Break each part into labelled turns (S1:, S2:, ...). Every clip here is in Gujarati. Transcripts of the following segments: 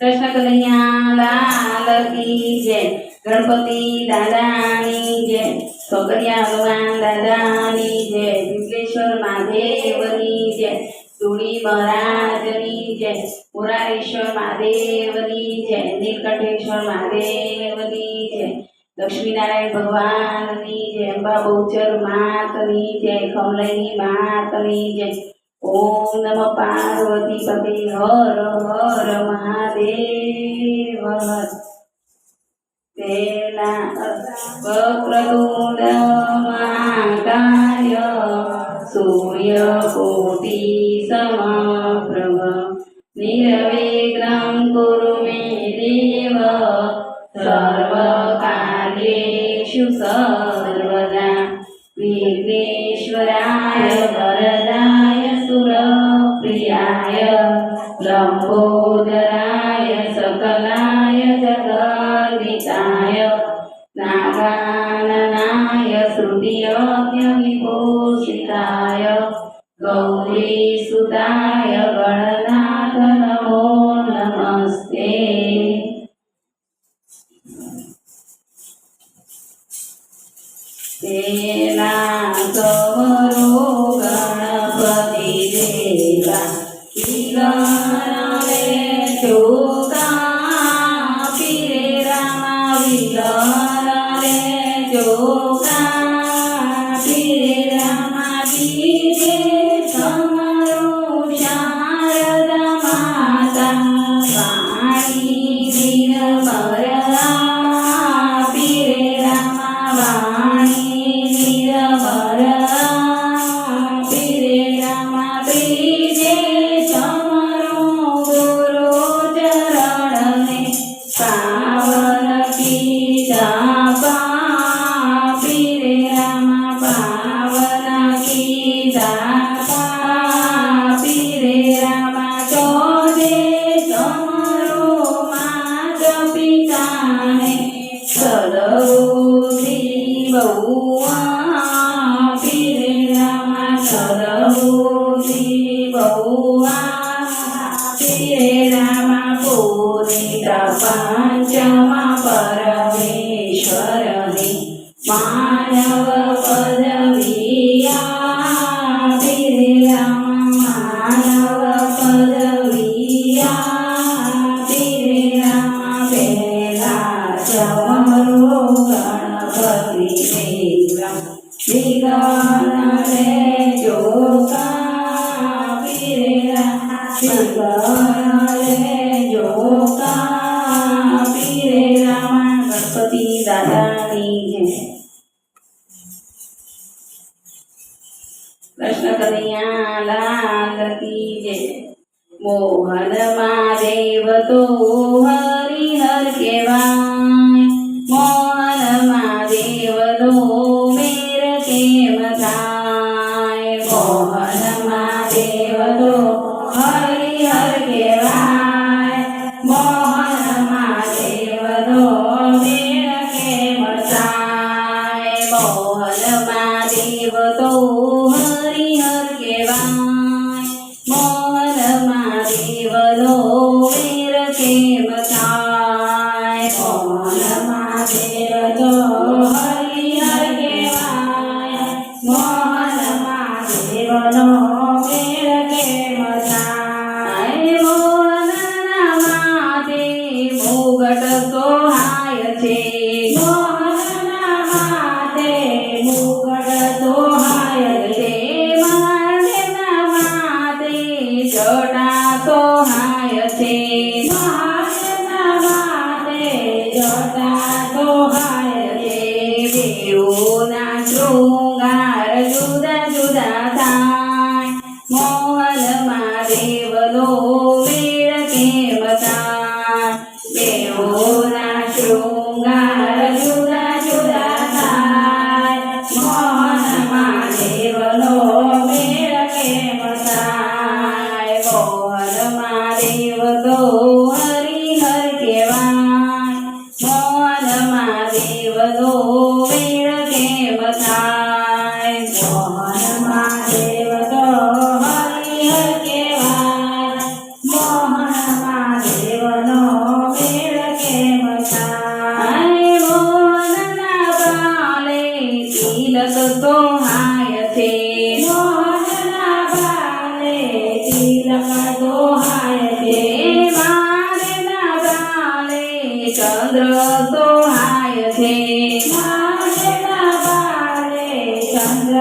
S1: कृष्ण कन्हैया लाल की जय। गणपति दादानी जय। छोकरिया भगवान दादानी जय। विश्वेश्वर महादेवनी जय। तुड़ी महाराजनी जय। मुरारेश्वर महादेवनी जय। नीलकंठेश्वर महादेवनी जय। लक्ष्मीनारायण भगवाननी जय। अंबा बहुचर मातनी जय। कमलनी मातनी जय। ओम नमः पार्वती पते हर हर महादेव। तेना वक्रतुंड महाकाय सूर्यकोटि समप्रभ निर्विघ्नं कुरु मे देव सर्वकार्येषु सर्वदा। विघ्नेश्वराय वरदाय सुरप्रियाय लंबोदराय सकलाय जगद्दिताय नागाननाय श्रुतियज्ञविभूषिताय गौरीसुताय गणनाथ नमो नमस्ते। तेना गौरो गणपति देवा विघ्नले चोका पीरे रामा विघ्नले चोका पीरे रामा बीजे समरो शारदा माता वाणी निर्मला पीरे रामा वाणी पंचमा परमेश्वरने मानव पदविया पीरे रामा मानव पदविया पीरे रामा पेला चमरो गणपति देवा विघ्नले जोका पीरे रामा विघ्नले जोका पीरे रामा। गणपति दादानी जय। कृष्ण कन्हैया लाल की जय। मोहन महादेव तो हरिहर केवाय मोहन महादेव लो मेर केम थाय मोहन महादेव तो हरिहर केवाय मोहन महादेव लो मेर केम थाय मोहन महादेव तो हरिहर केवाय मोहन महादेव लो मेर केम थाय मोहन महादेव तो हरिहर केवाय मोहन महादेव लो मेर મોહનના બાલે તિલક સોહાય છે મહાદેવના બાલે ચંદ્ર સોહાય છે મહાદેવના બાલે ચંદ્ર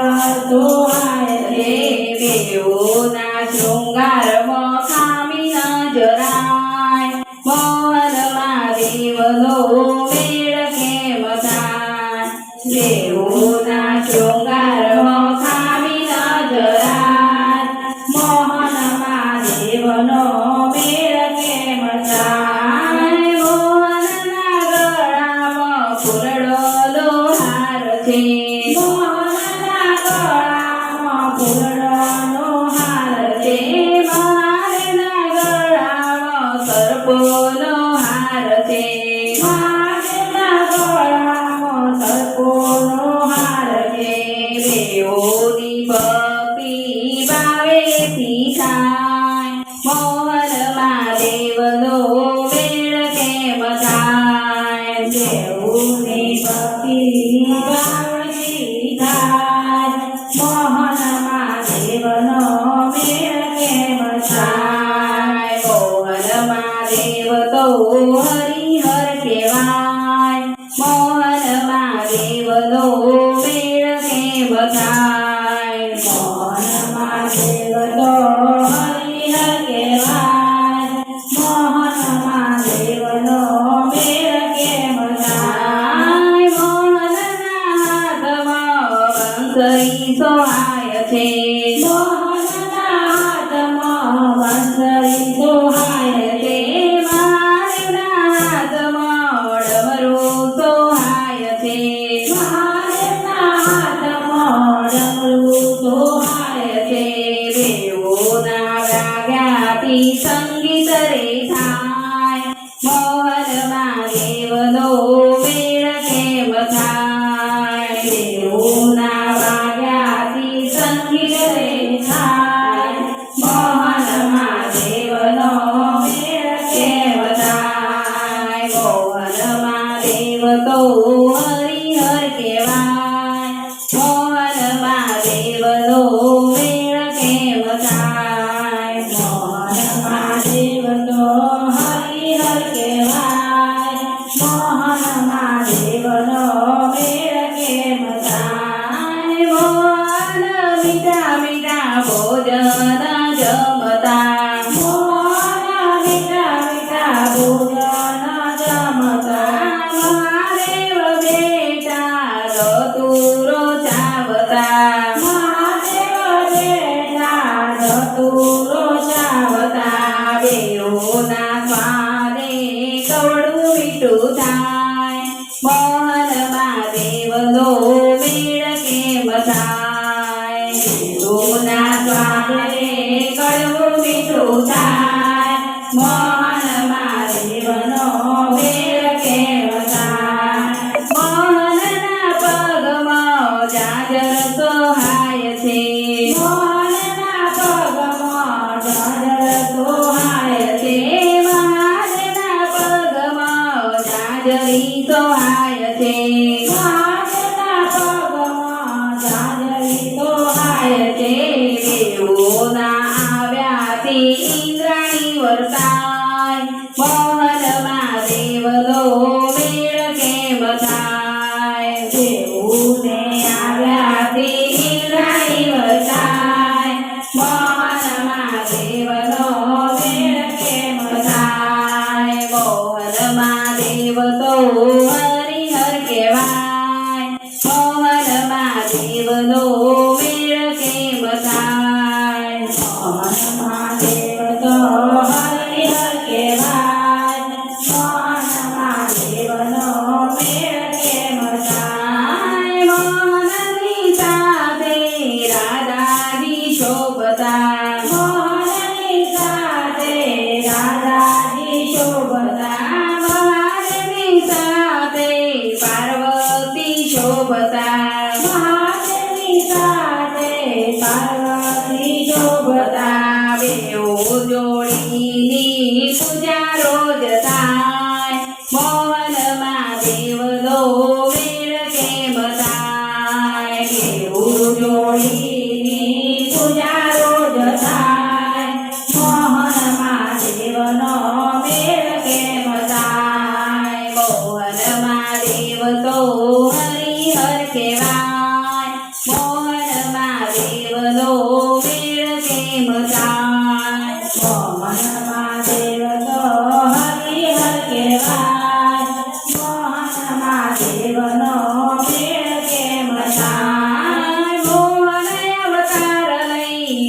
S1: સોહાય છે બેઓના શૃંગારમાં ખામી ન જરાય મોહન મહાદેવનો મેળ કેમ થાય બેઓના શૃંગારમાં ખામી ન જરાય મોહન મહાદેવનો મેળ કેમ થાય મોહનના ગળામાં ફૂલડો લોહાર છે મોહનના ગળામાં ફૂલડોનો હાર છે મહાદેવના ગળામાં સર્પોનો હાર છે મહાદેવના ગળામાં સર્પોનો હાર છે બેઓની ભક્તિ ભાવેથી થાય મોહન મહાદેવનો મેળ કેમ થાય બેઓની ભક્તિ ભાવેથી થાય મોહન મહાદેવનો મેળ કેમ થાય મોહન મહાદેવ તો હરિહર કહેવાય મોહન મહાદેવનો મેળ કેમ થાય મોહન મહાદેવ તો હરિહર કહેવાય મોહન મહાદેવનો મેળ કેમ થાય મોહનના હાથમાં બંસરી સોહાય છે મોહનના હાથમાં બંસરી સોહાય છે મહાદેવના હાથમાં ડમરું સોહાય છે મહાદેવના હાથમાં ડમરું સોહાય છે બેઓના ગાગ્યાથી સંગીત રે થાય મોહન મહાદેવનો મેળ કેમ થાય બેઓના વાગ્યાથી સંગીત રે થાય મોહન મહાદેવનો મેળ કેમ થાય મોહન મહાદેવ તો હરિહર કહેવાય મોહન મહાદેવનો મેળ કેમ થાય મોહન મહાદેવ તો હરિહર કહેવાય મોહન મહાદેવનો મેળ કેમ થાય મોહન મીઠા મીઠા ભોજન જમતા મોહન મીઠા મીઠા ભોજન જમતા મહાદેવ બેટા ધતુરો ચાવતા મહાદેવ બેટા ધતુરો ચાવતા બેઓના સ્વાદે કવડું મીઠું થાય મોહન મહાદેવનો મેળ કેમ થાય બેઓના સ્વાદે કડવું મીઠું થાય મોહન મહાદેવનો મેળ કેમ થાય મોહનના પગમાં જાજર સોહાય છે મોહનના પગમાં જાજર સોહાય છે મહાદેવના પગમાં જાજરી સોહાય છે મહાદેવના પગમાં જાજરી સોહાય છે બેઓના આવ્યાથી ઇન્દ્રાણી વર્તાય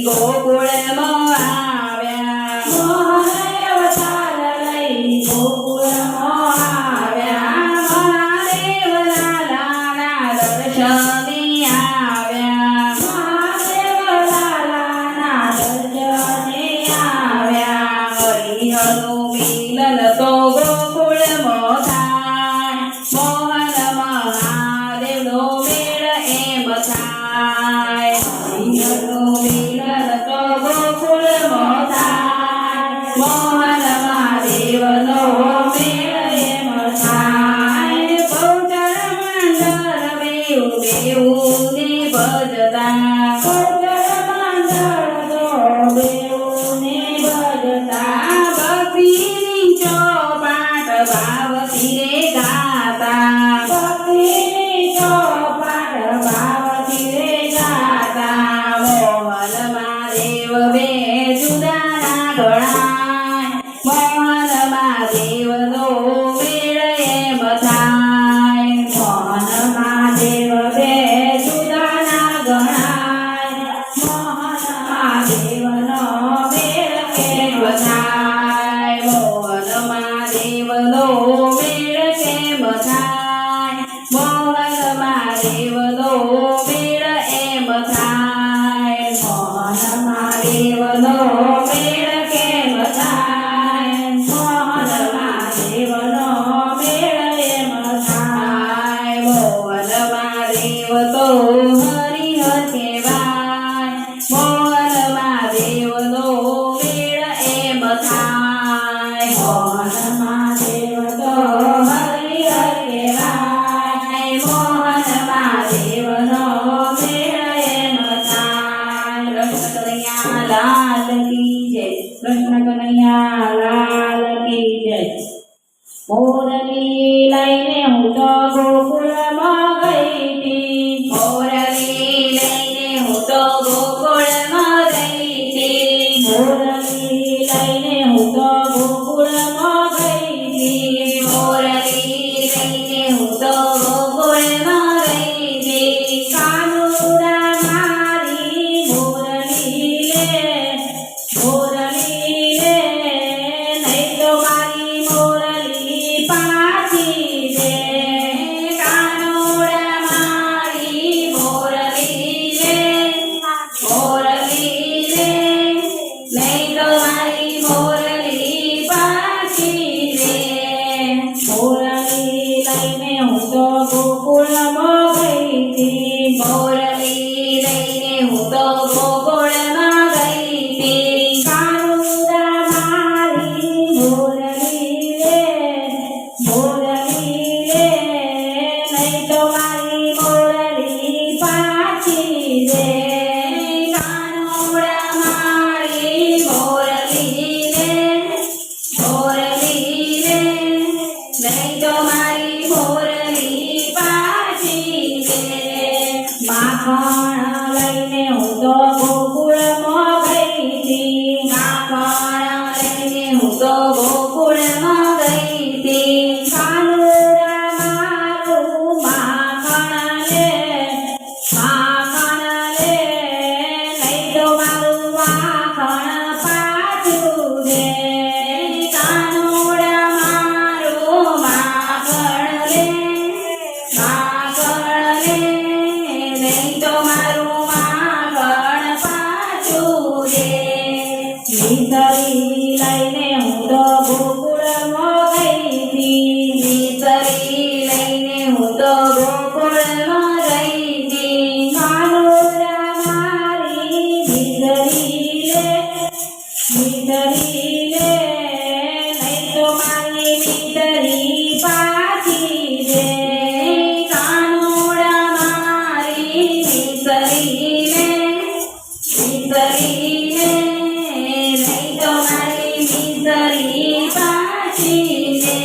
S1: ગોકુળમાં આવ્યા
S2: મોહને અવતાર લઈ ગોકુળમાં આવ્યા.
S1: મહાદેવના લાલા દર્શને આવ્યા
S2: મહાદેવ લાલાના દર્શને આવ્યા.
S1: હરિહરનું મિલન તો ગોકુળમાં થાય મોહન મહાદેવનો મેળ એમ થાય. હરિહરનું મિલન તો ગોકુળમાં થાય મોહન મહાદેવનો મેળ એમ થાય. બહુચર મંડળ બેઉને ભજતા
S2: ગોકુળ મંડળ તો બેઉને ભજતા.
S1: ભક્તિની ચોપાટ ભાવથી રે ગાતા
S2: ભક્તિની ચોપાટ ભાવથી રે ગાતા.
S1: મોહન મહાદેવ બે જુદાના ગણાય મોહન મહાદેવનો મેળ એમ થાય.
S2: મોહન મહાદેવ બે જુદાના ગણાય. મોહન મહાદેવનો મેળ કેમ થાય.
S1: મોહન મહાદેવનો મેળ કેમ થાય. મોહન મહાદેવનો મેળ એમ થાય.
S2: મોહન મહાદેવનો મેળ કેમ થાય. મોહન મહાદેવનો મેળ એમ થાય.
S1: મોહન મહાદેવ તો હરિહર કહેવાય મોહન મહાદેવનો મેળ એમ થાય.
S2: મોહન મહાદેવ તો હરિહર કહેવાય. મોહન મહાદેવનો મેળ એમ થાય.
S1: કૃષ્ણ કનૈયા લાલ કી જય.
S2: કૃષ્ણ કનૈયા લાલ કી જય. મોરલી લઈને હું તો ગોકુળમાં ગઈ તી.
S1: મોરલી લઈને હું તો ગોકુળમાં ગઈ હતી.
S2: મોરલી લઈને હું તો ગોકુળમાં ગઈ તી.
S1: મોરલી લઈને હું તો ગોકુળમાં ગઈ હતી.
S2: કાનુડા મારી મોરલી લે. મોરલી લે નહીં તો મારી મોરલી પાછી દે.
S1: કાનુડા મારી મોરલી લે મોરલી લે નહીં તો મારી મોરલી પાછી દે.
S2: મોરલી લઈને હું તો ગોકુળમાં ગઈ તી.
S1: મોરલી લઈને હું તો ગોકુળમાં ગઈ હતી.
S2: કાનુડા મારી મોરલી લે. મોરલી લે નહીં તો મારી મોરલી પાછી દે.
S1: કાનુડા મારી મોરલી લે મોરલી લે નહીં તો મારી મોરલી પાછી દે.
S2: માખણ લઈને હું તો ગોકુળમાં ગઈ તી.
S1: માખણ લઈને હું તો ગોકુળમાં ગઈ હતી.
S2: કાનુડા મારું માખણ લે. માખણ લે નહીં તો મારું માખણ પાછું દે.
S1: કાનુડા મારું માખણ લે માખણ લે નહીં તો મારું માખણ પાછું દે.
S2: મિસરી લઈને હું તો ગોકુળમાં ગઈ તી.
S1: મિસરી લઈને હું તો ગોકુળમાં ગઈ હતી.
S2: કાનુડા મારી મિસરી લે. મિસરી લે નહીં તો મારી મિસરી પાછી દે.
S1: કાનુડા મારી મિસરી લે મિસરી લે નહીં તો મારી મિસરી પાછી દે.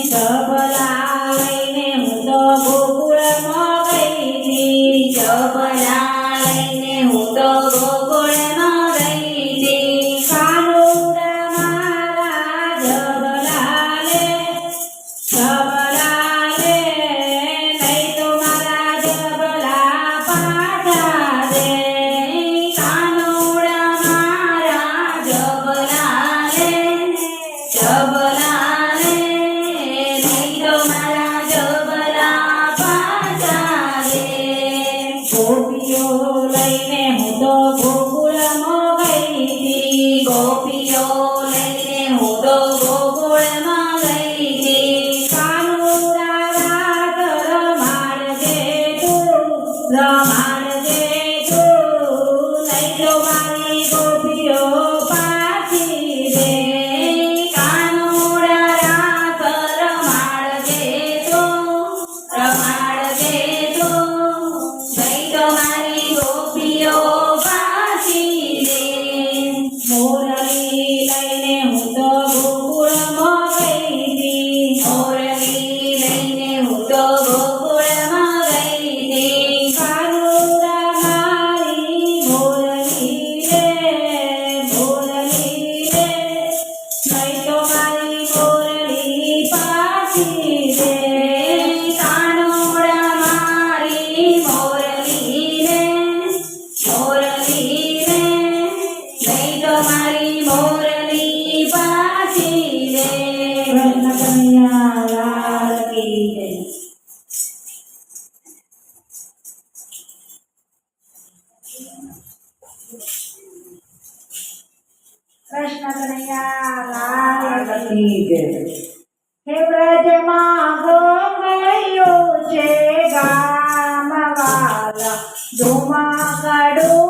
S2: જબલા લઈને હું તો ગોકુળમાં ગઈ તી.
S1: જબલા લઈને હું તો ગોકુળમાં ગોપીઓ લઈને હું તો ગોકુળમાં ગઈ હતી.
S2: કાનુડા રાત રમાડજે તું, રમાડજે તું, નહીં તો મારી ગોપીઓ પાછી રે.
S1: કાનુડા રાત રમાડજે તો, રમાડજે તો, નહીં તો મારી ગોપીઓ પાછી રે.
S2: મોરલી લઈને હું તો ગોકુળમાં ગઈ હતી.
S1: મોરલી લઈને હું તો ગોકુળમાં ગઈ હતી.
S2: કાનુડા મારી મોરલી રે, મોરલી રે, નહીં તો મારી મોરલી પાછી રે.
S1: કાનુડા મારી મોરલી રે, મોરલી રે, નહીં તો મારી મોરલી પાછી રે.
S2: કૃષ્ણ કનૈયા લાલ કી જય. કૃષ્ણ કનૈયા લાલ કી જય. હે વ્રજમાં ગોકળિયો છે ગામવાલા ધુમાકડું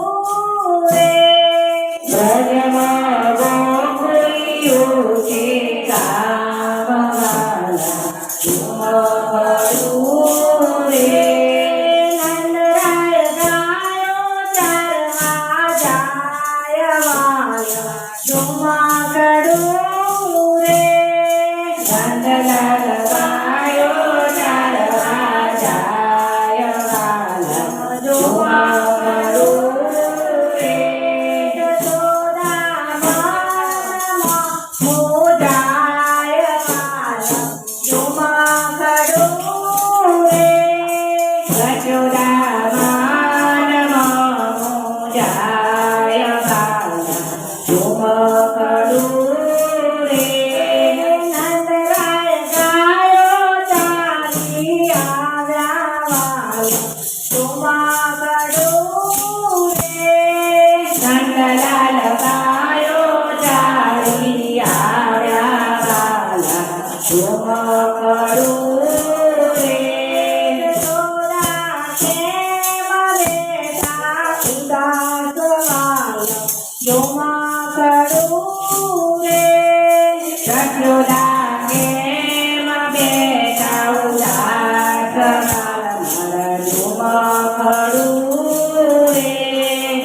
S2: રે. વ્રજમાં ગોકળિયો છે ગામવાલા ધુમાકડું રે. નંદરાય ગાયો ચરવા જાય વાલા ધુમાકડું રે. નંદલાલ ગાયો ચરવા જાય વાલા ધુમાકડું રે. યશોદા મામાં મોજાય વાલા ધુમાકડું રે. યશોદા માનમાં મોજાય વાલા ધુમાકડું રે. નંદરાય ગાયો ચાલી આવ્યા વાલા ધુમાકડું રે. નંદલાલ ગાયો ચાલી આવ્યા વાલા ધુમાકડું રે. યશોદા કેમ બેઠા ઉદાસ વાલા ધુમાકડું રે. યશોદા કેમ બેઠા ઉદાસ વાલા ધુમાકડું રે.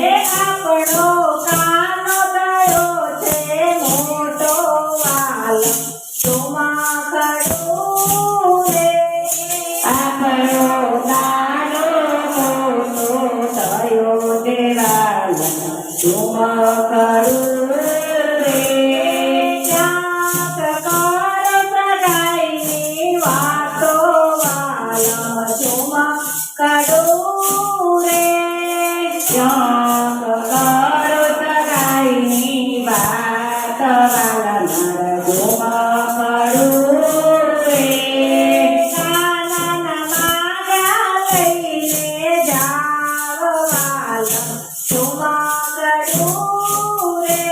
S2: હે આપણો કાનો ગયો છે મોટો વાલો ધુમાકડું રે. આપણો કાનો મોટો થયો છે વાલો ધુમાકડું રે. ક્યાંક કર સગાઈની વાતો વાલા ધુમાકડું રે. ક્યાંક કર સગાઈની વાત વાલા ધુમાકડું રે. કાનના માગા લઈને જાવ વાલા ધુમાકડું રે.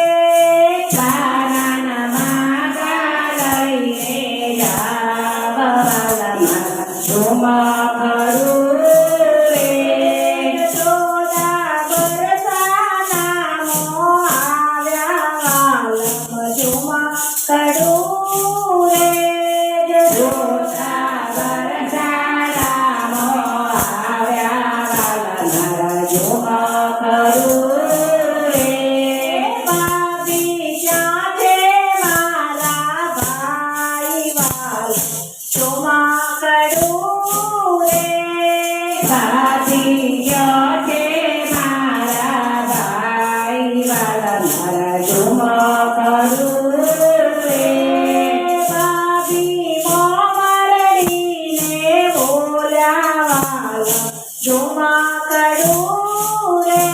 S2: કાનના માગા લઈને જાવ વાલા ધુમાકડું રે. યશોદા બરસાના મો આવ્યા વાલા ધુમાકડું રે. યશોદા બરસાના મો આવ્યા વાલા ધુમાકડું રે. બાપી ક્યાં છે મારા ભાઈ વાલા ધુમાકડું રે. બાપી ક્યાં છે મારા ભાઈ વાલા ધુમાકડું રે. બાપી મોમરડીને બોલ્યા વાલા ધુમાકડું રે.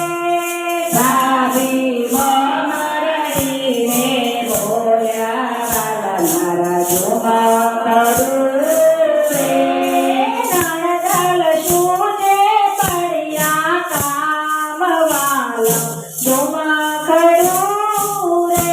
S2: બાપી મોમરડીને બોલ્યા વાલા ધુમાકડું રે. નણદલ શું છે પડ્યા કામ વાલા ધુમાકડું રે.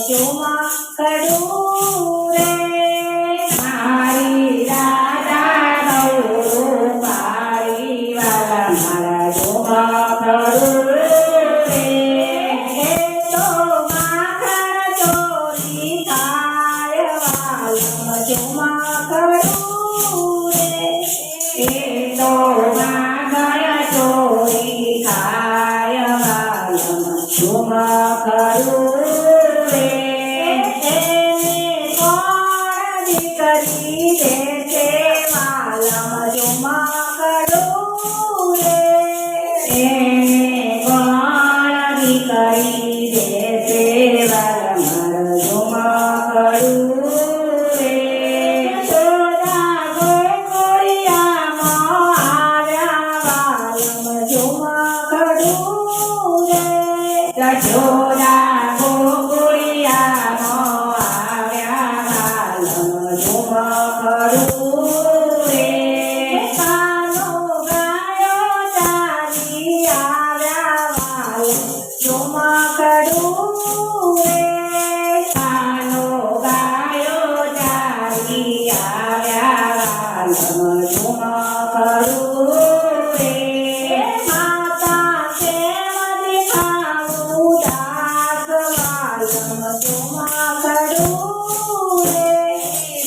S2: ચોમા કડું રે
S1: મારી રાધા ગૌ પારી વાલા મારા જોવા કરું રે
S2: એ તો માખણ ચોરી ખાય વાલમ ચોમા કડું રે
S1: એ તો માગણ ચોરી ખાય વાલમ જોવા કરું રે
S2: કોણ દીકરી દે છે વાલમ ચોમા કડું રે
S1: એને કોણ કરી દેશે વાલા મારા જોવા કરું રે
S2: યશોદા ગોકુળિયામાં આવ્યા વાલમ ચોમા કડું રે
S1: યશોદા ગોકુળિયામાં આવ્યા વાલમ જોવા કરું રે
S2: કાનો ગાયો ચાલી આવ્યા વાલમ ચોમા કડું રે
S1: કાનો ગાયો ચાલી આવ્યા વાલમ જોવા કરું રે
S2: માતા કેમ દેખાવું દાસ વાલમ ચોમા કડું રે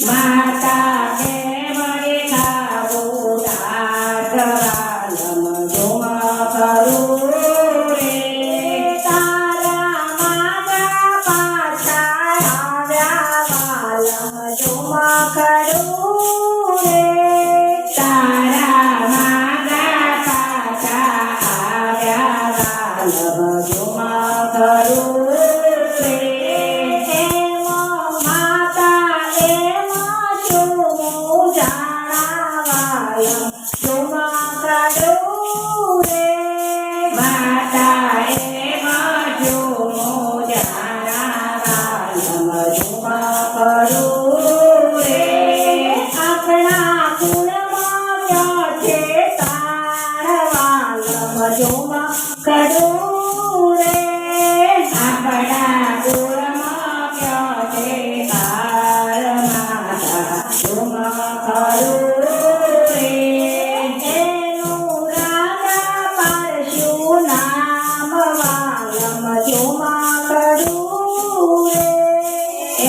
S1: માતા કે મળે ખાવું દાસ વાલમ જોવા કરું રે
S2: તારા માતા પાછા આવ્યા વાલમ ચોમા કડું રે
S1: તારા માગા પાછા આવ્યા વાલમ જોવા કરું રે
S2: એમાં માતા એમાં છું જાણા વાલમ ચોમા કડું રે
S1: માતા એમાં જો જાણા વાલમ જોવા કરું રે
S2: આપણા કુળમાં ક્યાં છે તાર વાલમ ચોમા કડું રે
S1: આપણા કુળમાં ક્યાં છે તાર માતા જોવા કરું રે
S2: એનું રાજા પાડશું નામ વાલમ ચોમા કડું રે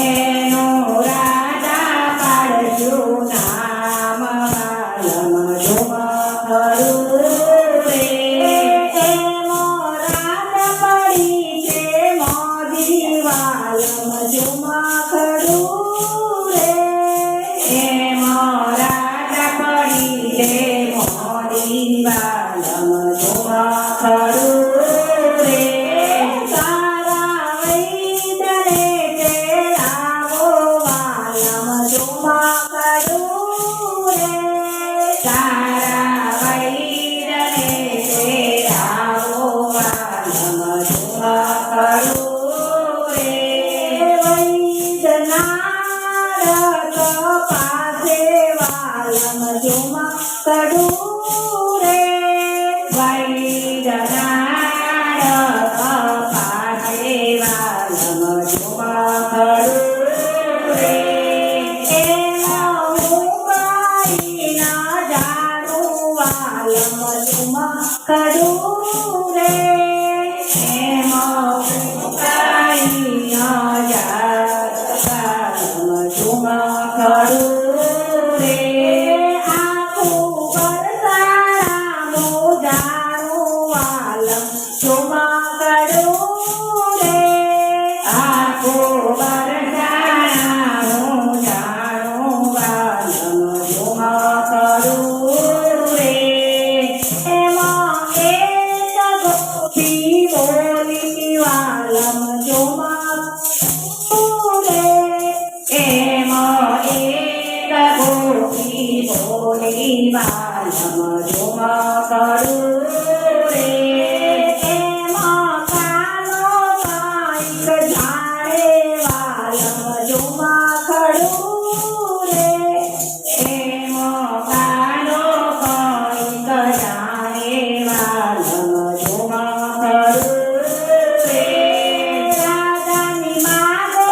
S1: એનો રાજા પાડશું નામ વાલમ જોવા કરું રે
S2: એમો રાજા પડી છે મોદી વાલમ ચોમા કડું રે
S1: એમાં રાજા પડી છે મોદી વાલમ જોવા કરું રે
S2: તારા વૈદને તેડાવો વાલમ ચોમા કડું રે
S1: તારા વૈદને તેડાવો વાલમ જોવા કરું રે
S2: વૈદનાથ પાસે વાલમ ચોમા કડું રે
S1: વૈદનાથ પાસે વાલમ જોવા કરું રે
S2: એમાં ઉપાઈ ના જાણું વાલમ ચોમા કડું રે
S1: એમાં કાંઈ ન જાત વાલમ જોવા કરું રે
S2: આખું વરસાણાનું જાણું વાલમ ચોમા કડું રે
S1: આખો વરસાણા હું જાણું વાલમ જોવા કરું રે
S2: એમાં એક ગોપી બોલી વાલમ ચોમા કડું રે
S1: એમાં એક ગોપી બોલી વાલમ જોવા કરું રે
S2: એમાં કાનો કાંઈક જાણે વાલમ ચોમા કડું રે
S1: એમાં કાનો કંઈક જાણે વાલમ જોવા કરું રે
S2: રાજાની માગો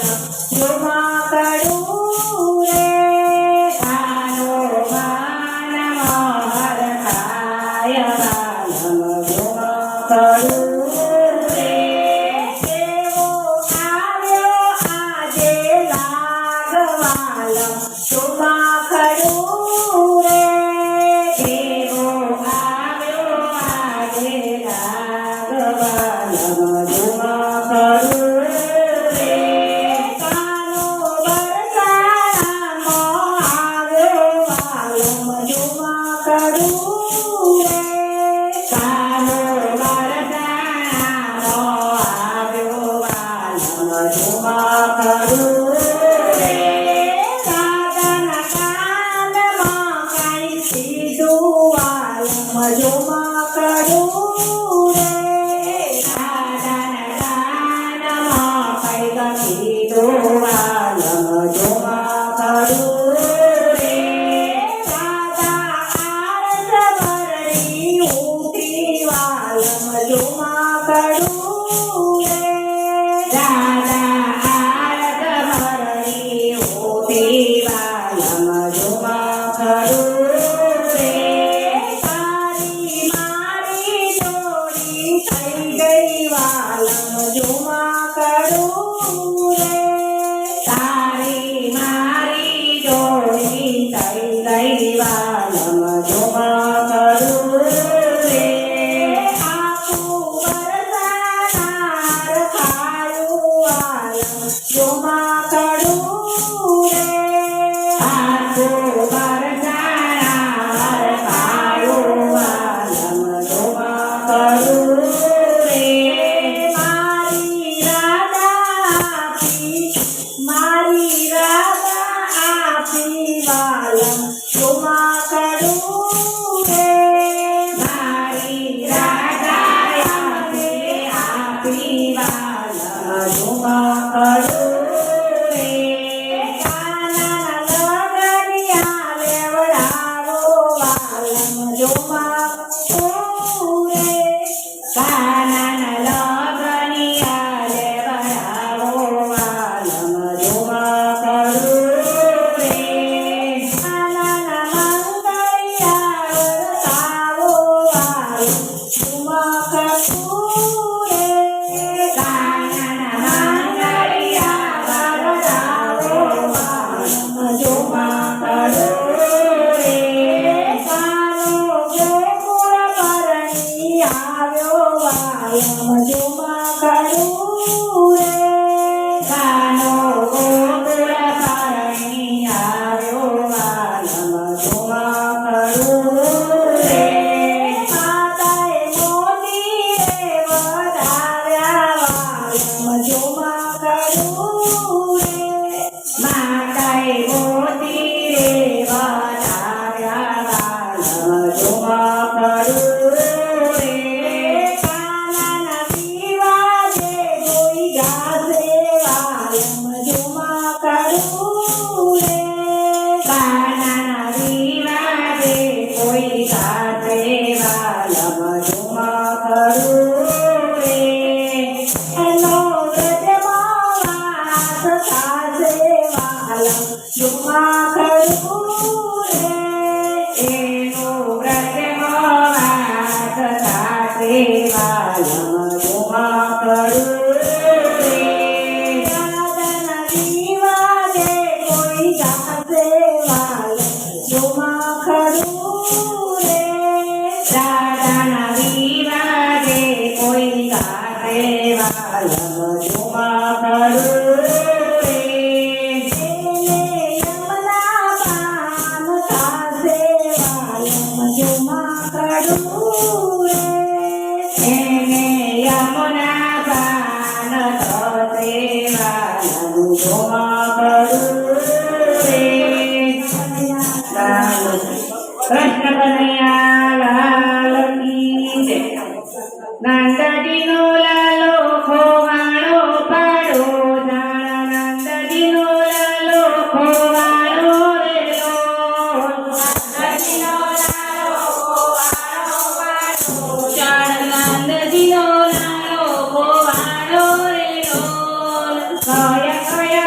S2: જોમાં કડું રે
S1: કાનો માનમાં હરખાય વાલમ જોમાં કડું રે
S2: કેવો આવ્યો આજે લાગવાલમ જોમાં કડું રે
S1: કેવો આવ્યો આજે લાગવાલમ જોમાં કડું રે
S2: કાનો વરસાદમાં આવ્યો વાલમ જોમાં કડું રે
S1: કાનો વરસાદમાં આવ્યો વાલમ જોમાં કડું રે
S2: દાદાના કાનમાં કાંઈ સીધું વાલમ જોમાં કડું રે
S1: દાદાના કાનમાં કઈક કીધું વાલમ જોમાં કડું રે
S2: દાદા આરસ ભરણી ઊઠી વાલમ જોમાં કડું રે
S1: દાદા આરત ભરણી ઉઠી વાલમ જોમાં કડું રે
S2: તારી મારી જોડી થઈ ગઈ વાલમ જોમાં કડું રે
S1: તારી મારી જોડી થઈ ગઈ વાલમ જોમાં કડું રે
S2: આખું વરસાદ ખાયું વાલમ જોમાં કડું રે
S1: આખો વરસાદ ખાયું વાલમ જોમાં કડું રે
S2: મારી રાધા આપી વાલમ જોમાં કડું રે
S1: મારી રાધા આપી વાલમ જોમાં કડું રે
S2: કાના લગનિયા લેવડાવો વાલમ જોમાં કડું રે
S1: કાનાના લગનિયા લેવડાવો વાલમ જોમાં કડું રે
S2: કાના મંગળિયા વરસાવો વાલમ જોમાં કડું રે
S1: કાનાના મંગળિયા વરસાવો વાલમ જોમાં કડું રે
S2: કાનો ગોકુળ પરણી આવ્યો વાલમ જોમાં કડું રે
S1: કાનો ગોકુળ પરણી આવ્યો વાલમ જોમાં કડું રે
S2: માતાએ મોતી રે વધાર્યા વાલમ જોમાં કડું રે
S1: માતાએ મોતી રે વધાર્યા વાલમ જોમાં કડું રે
S2: કાનાના વિવાદે કોઈ ગાશે વાલમ જોમાં કડું રે
S1: કાનાના વિવાદે કોઈ ગાશે વાલમ જોમાં કડું રે
S2: એનો વ્રજમાં વાસ થાશે વાલમ જોમાં કડું રે
S1: એનો વ્રતમાં વાસ થાશે વાલમ જોમાં કડું રે
S2: દાદાના વિવાદે કોઈ ગાશે વાલમ જોમાં કડું રે
S1: દાદાના વિવાદે કોઈ ગાશે વાલમ જોમાં કડું રે
S2: એને યમના પાન થાશે વાલમ જોમાં કડું રે
S1: એને યમુના પાન થશે વાલમ જોમાં કડું રે કૃષ્ણ કનૈયા લાલ કી જય. નંદજીનો લાલો ખોવાણો પાડો જાણ નંદજીનો લાલો ખોવાણો રે લોલ. નંદજીનો લાલો ખોવાણો પાડો જાણ નંદજીનો લાલો ખોવાણો રે લોલ. કયા કયા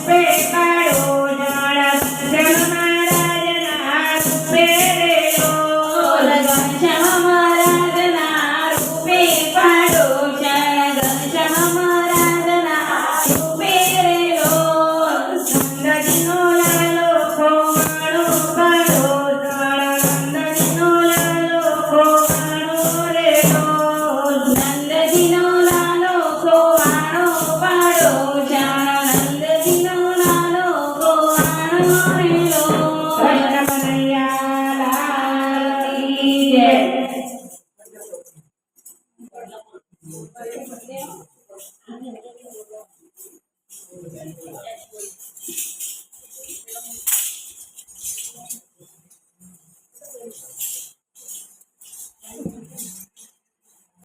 S2: પ્રેમ